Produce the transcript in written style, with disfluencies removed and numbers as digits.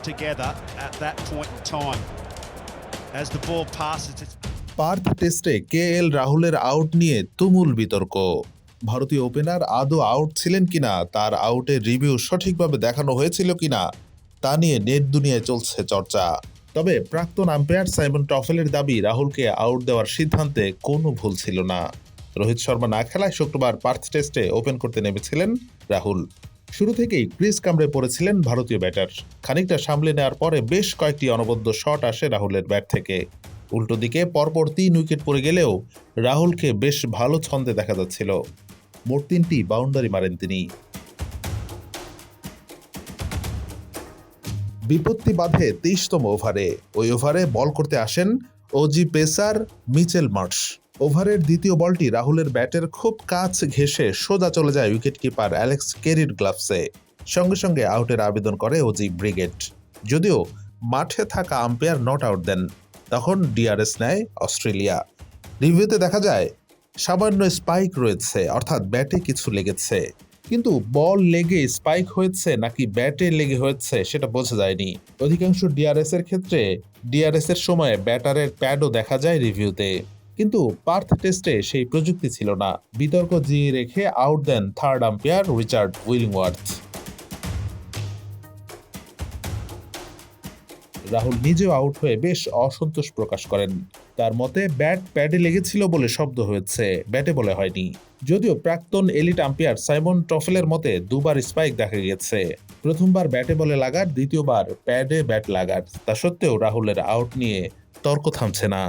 together at that point in time. As the ball passes, it's Partha টেস্টে রাহুলের out নিয়ে তুমুল বিতর্ক। ভারতীয় ওপেনার আদৌ আউট ছিলেন কিনা, তার আউটের রিভিউ সঠিকভাবে দেখানো হয়েছিল কিনা তা নিয়ে নেট দুনিয়ায় চলছে চর্চা। তবে প্রাক্তন আম্পায়ার সাইমন টফেলের দাবি রাহুলকে আউট দেওয়ার সিদ্ধান্তে কোনো ভুল ছিল না। রোহিত শর্মা না খেলায় শুক্রবার পার্থ টেস্টে ওপেন করতে নেমেছিলেন রাহুল। শুরু থেকেই ক্রিজ কামড়ে পড়েছিলেন ভারতীয় ব্যাটার। খানিকটা সামলে নেওয়ার পরে বেশ কয়েকটি অনবদ্য শট আসে রাহুলের ব্যাট থেকে। উল্টো দিকে পরপর 3 উইকেট পড়ে গেলেও রাহুলকে বেশ ভালো ছন্দে দেখা যাচ্ছিল। মোট 3টি বাউন্ডারি মারেন তিনি। বিপত্তি বাধে 23তম ওভারে। ওই ওভারে বল করতে আসেন ওজি পেসার মিচেল মার্শ। ওভারের দ্বিতীয় বলটি রাহুলের ব্যাটের খুব কাছ ঘেঁষে সোজা চলে যায় উইকেট কিপার অ্যালেক্স কেরির গ্লাভসে। সঙ্গে সঙ্গে আউটের আবেদন করে ওজি ব্রিগেড। যদিও মাঠে থাকা আম্পায়ার নট আউট দেন। তখন ডিআরএস নেয় অস্ট্রেলিয়া। রিভিউতে দেখা যায় সামান্য স্পাইক রয়েছে, অর্থাৎ ব্যাটে কিছু লেগেছে, কিন্তু বল লেগে স্পাইক হয়েছে নাকি ব্যাটে লেগে হয়েছে সেটা বোঝা যায়নি। অধিকাংশ ডিআরএস এর ক্ষেত্রে ডিআরএস এর সময় ব্যাটারের প্যাডও দেখা যায় রিভিউতে, কিন্তু পার্থ টেস্টে সেই প্রযুক্তি ছিল না। বিতর্ক জিয়ে রেখে আউট দেন থার্ড আম্পায়ার রিচার্ড উইলিংওয়ার্থ। রাহুল নিজেও আউট হয়ে বেশ অসন্তোষ প্রকাশ করেন। তার মতে ব্যাট প্যাডে লেগেছিল বলে শব্দ হয়েছে, ব্যাটে বলে হয়নি। যদিও প্রাক্তন এলিট আম্পায়ার সাইমন টফেলের মতে দুবার স্পাইক দেখা গেছে, প্রথমবার ব্যাটে বলে লাগার, দ্বিতীয়বার প্যাডে ব্যাট লাগার। তা সত্ত্বেও রাহুলের আউট নিয়ে তর্ক থামছে না।